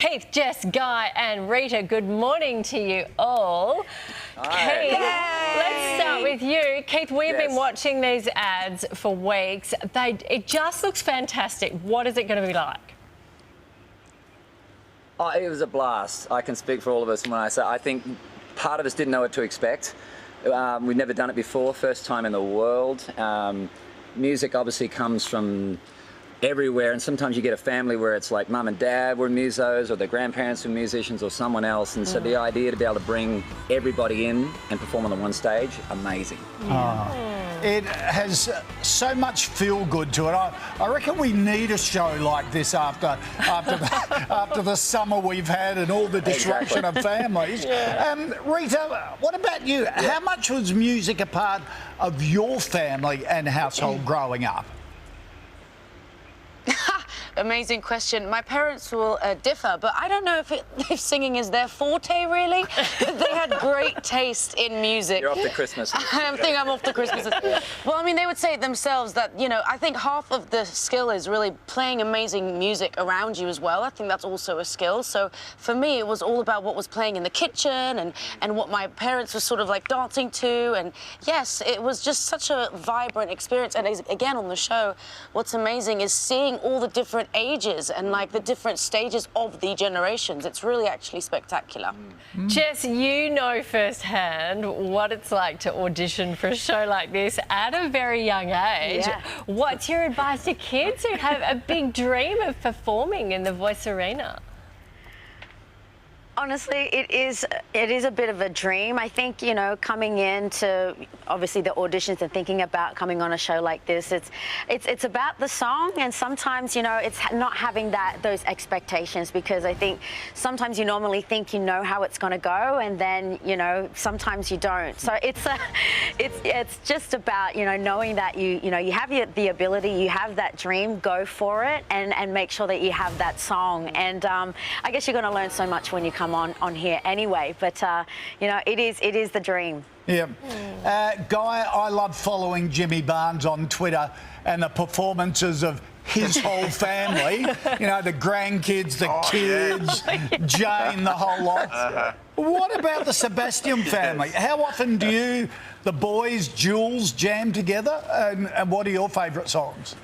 Keith, Jess, Guy and Rita, good morning to you all. Hi. Keith, let's start with you. Keith, we've been watching these ads for weeks. It just looks fantastic. What is it going to be like? Oh, it was a blast. I can speak for all of us when I say I think part of us didn't know what to expect. We've never done it before, first time in the world. Music obviously comes from everywhere, and sometimes you get a family where it's like mum and dad were musos, or their grandparents were musicians, or someone else, and so the idea to be able to bring everybody in and perform on the one stage, amazing. It has so much feel good to it. I reckon we need a show like this after the summer we've had and all the disruption of families. Rita, what about you? How much was music a part of your family and household growing up? Amazing question. My parents will differ, but I don't know if singing is their forte, really. But they had great taste in music. You're off to Christmas. I think I'm off to Christmas. Well, I mean, they would say it themselves that, you know, I think half of the skill is really playing amazing music around you as well. I think that's also a skill. So for me, it was all about what was playing in the kitchen and what my parents were sort of like dancing to. And yes, it was just such a vibrant experience. And again, on the show, what's amazing is seeing all the different ages and like the different stages of the generations. It's really actually spectacular. Jess, you know firsthand what it's like to audition for a show like this at a very young age. Yeah. What's your advice to kids who have a big dream of performing in the voice arena? Honestly, it is a bit of a dream. I think, you know, coming into obviously the auditions and thinking about coming on a show like this, it's about the song, and sometimes, you know, it's not having those expectations, because I think sometimes you normally think you know how it's going to go, and then, you know, sometimes you don't. So it's just about, you know, knowing that you have the ability, you have that dream, go for it, and make sure that you have that song. And I guess you're going to learn so much when you come on here anyway, but you know, it is the dream. Yeah. Guy, I love following Jimmy Barnes on Twitter and the performances of his whole family. You know, the grandkids, the kids, Jane, the whole lot. What about the Sebastian family? How often do you, the boys, Jules, jam together? And what are your favourite songs?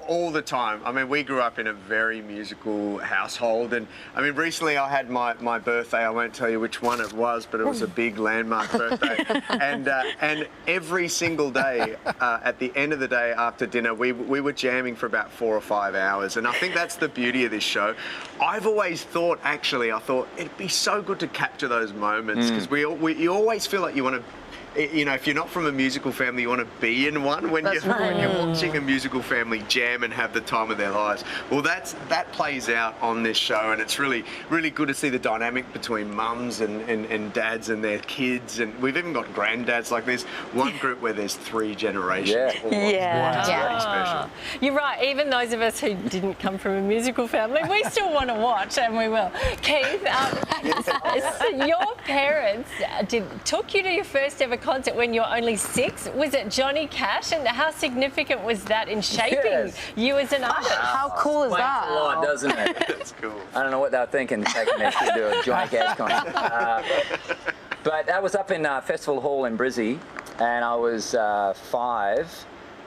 All the time. I mean, we grew up in a very musical household, and I mean, recently I had my birthday. I won't tell you which one it was, but it was a big landmark birthday. And every single day, at the end of the day after dinner, we were jamming for about 4 or 5 hours. And I think that's the beauty of this show. I've always thought, actually, it'd be so good to capture those moments, because you always feel like you want to. You know, if you're not from a musical family, you want to be in one when you're watching a musical family jam and have the time of their lives. Well, that plays out on this show, and it's really, really good to see the dynamic between mums and dads and their kids, and we've even got granddads like this. One group where there's 3 generations. It's very special. You're right. Even those of us who didn't come from a musical family, we still want to watch, and we will. Keith, so your parents took you to your first ever concert when you were only 6. Was it Johnny Cash, and how significant was that in shaping you as an artist? How cool is that? A lot, doesn't it? That's cool. I don't know what they were thinking, taking us to do a Johnny Cash concert. But that was up in Festival Hall in Brizzy, and I was 5,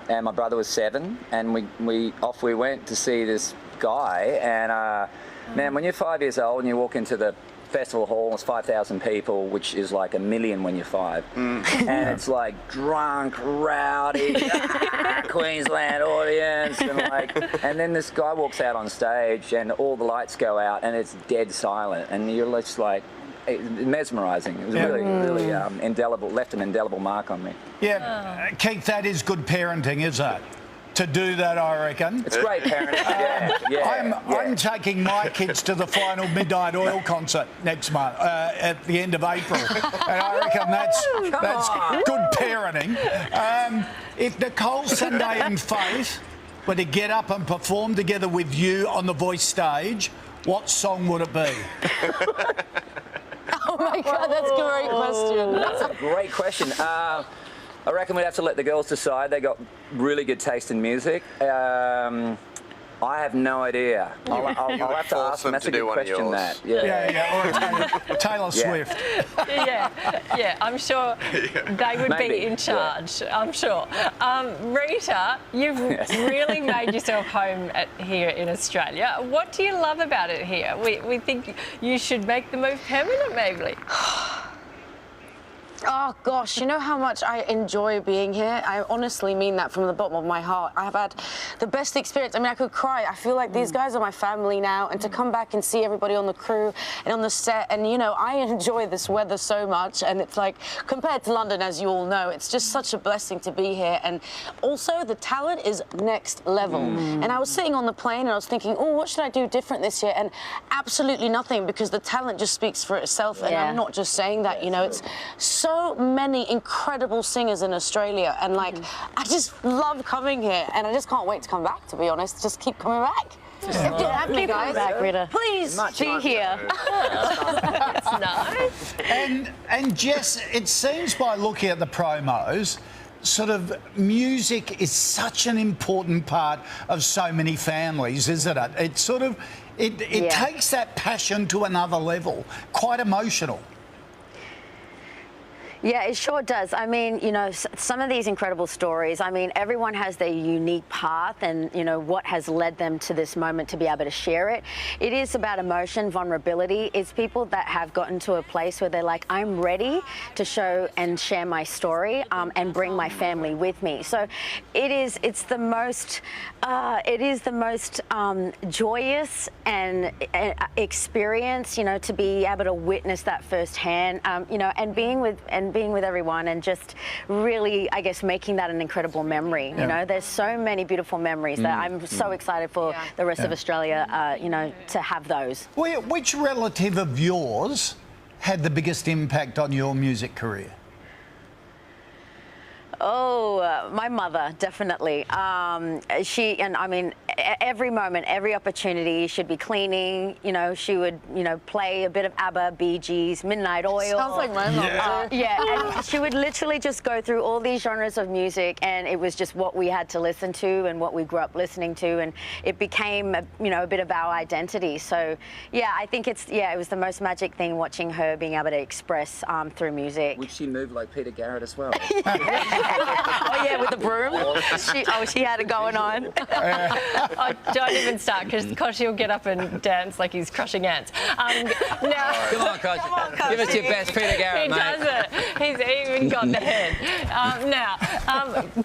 and my brother was 7, and we went to see this guy. And man, when you're 5 years old and you walk into the Festival Hall, it's 5,000 people, which is like 1 million when you're 5. And it's like drunk, rowdy, Queensland audience, and then this guy walks out on stage and all the lights go out and it's dead silent, and you're just like, mesmerising. It was really indelible, left an indelible mark on me. Yeah, Keith, that is good parenting, is it? To do that, I reckon. It's great parenting. I'm taking my kids to the final Midnight Oil concert next month, at the end of April, and I reckon that's good parenting. If Nicole, Sunday and Faith were to get up and perform together with you on the Voice stage, what song would it be? Oh my God, that's a great question. That's a great question. I reckon we'd have to let the girls decide. They got really good taste in music. I have no idea. I'll have to ask them. That's a good question, that. Or Taylor Swift. Yeah, I'm sure they would be in charge, I'm sure. Rita, you've really made yourself home here in Australia. What do you love about it here? We think you should make the move permanent, maybe. Oh gosh, you know how much I enjoy being here? I honestly mean that from the bottom of my heart. I have had the best experience. I mean, I could cry. I feel like these guys are my family now, and to come back and see everybody on the crew and on the set, and you know, I enjoy this weather so much, and it's like, compared to London, as you all know, it's just such a blessing to be here, and also the talent is next level. And I was sitting on the plane and I was thinking, oh, what should I do different this year? And absolutely nothing, because the talent just speaks for itself, and I'm not just saying that, you know, it's so many incredible singers in Australia, and like I just love coming here, and I just can't wait to come back, to be honest. Just keep coming back. Have me, guys. Back, Rita. Please be here. That's nice. And Jess, it seems by looking at the promos, sort of music is such an important part of so many families, isn't it? It sort of it takes that passion to another level. Quite emotional. Yeah, it sure does. I mean, you know, some of these incredible stories, I mean, everyone has their unique path and, you know, what has led them to this moment to be able to share it. It is about emotion, vulnerability. It's people that have gotten to a place where they're like, I'm ready to show and share my story and bring my family with me. So it's the most joyous and experience, you know, to be able to witness that firsthand, you know, and being with everyone and just really, I guess, making that an incredible memory. You know, there's so many beautiful memories that I'm so excited for the rest of Australia, you know, to have those. Which relative of yours had the biggest impact on your music career? Oh, my mother, definitely. I mean, every moment, every opportunity, she'd be cleaning, you know, she would, you know, play a bit of ABBA, Bee Gees, Midnight Oil. Sounds like my mom. And she would literally just go through all these genres of music, and it was just what we had to listen to and what we grew up listening to, and it became, you know, a bit of our identity. So, yeah, I think it was the most magic thing watching her being able to express through music. Would she move like Peter Garrett as well? Oh yeah, with the broom. She had it going on. Oh, don't even start, because he'll get up and dance like he's crushing ants. Now, Come on, Coach. Give us your best Peter Garrett, he mate. does it. He's even got the head.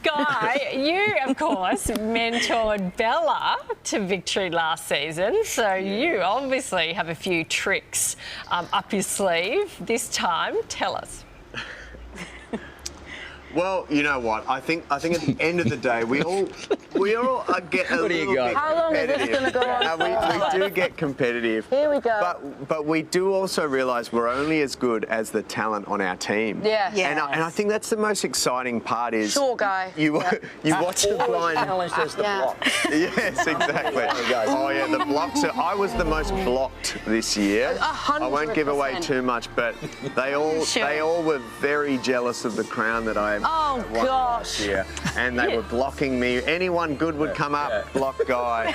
Guy, you, of course, mentored Bella to victory last season, so you obviously have a few tricks up your sleeve this time. Tell us. Well, you know what? I think at the end of the day, we all get a little bit How long is this going to go on? We do get competitive. Here we go. But we do also realise we're only as good as the talent on our team. Yes. And I think that's the most exciting part is... Sure, Guy. You watch the blind... Challenged as the block. Yes, exactly. Oh, yeah, the blocks. I was the most blocked this year. 100%. I won't give away too much, but they all were very jealous of the crown that I Oh, won gosh. last year, and they were blocking me. Anyone good would come up, block Guy.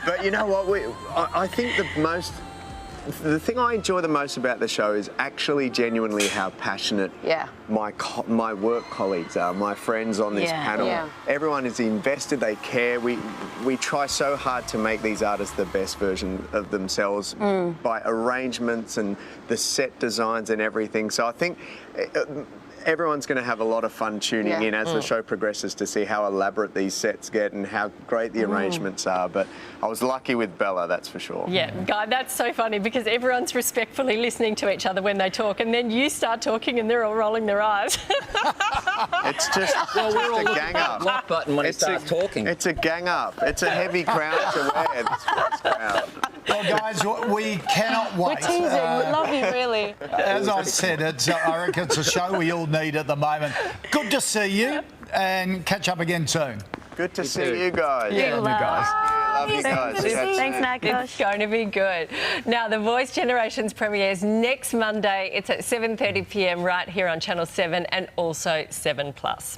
But you know what? I think the thing I enjoy the most about the show is actually genuinely how passionate my work colleagues are, my friends on this panel. Yeah. Everyone is invested, they care. We try so hard to make these artists the best version of themselves by arrangements and the set designs and everything. So I think everyone's going to have a lot of fun tuning in as the show progresses to see how elaborate these sets get and how great the arrangements are. But I was lucky with Bella, that's for sure. Yeah, Guy, that's so funny because everyone's respectfully listening to each other when they talk, and then you start talking and they're all rolling their eyes. It's just a gang up. Block button when he starts talking. It's a gang up. It's a heavy crown to wear, this first crown. Well, guys, we cannot wait. We're teasing. We love you, really. As I said, I reckon it's a show we all need at the moment. Good to see you, and catch up again soon. Good to see you guys. Yeah, love you guys. Love you guys. Thanks, Nakash. It's going to be good. Now, The Voice Generations premieres next Monday. It's at 7:30 p.m. right here on Channel 7 and also 7+.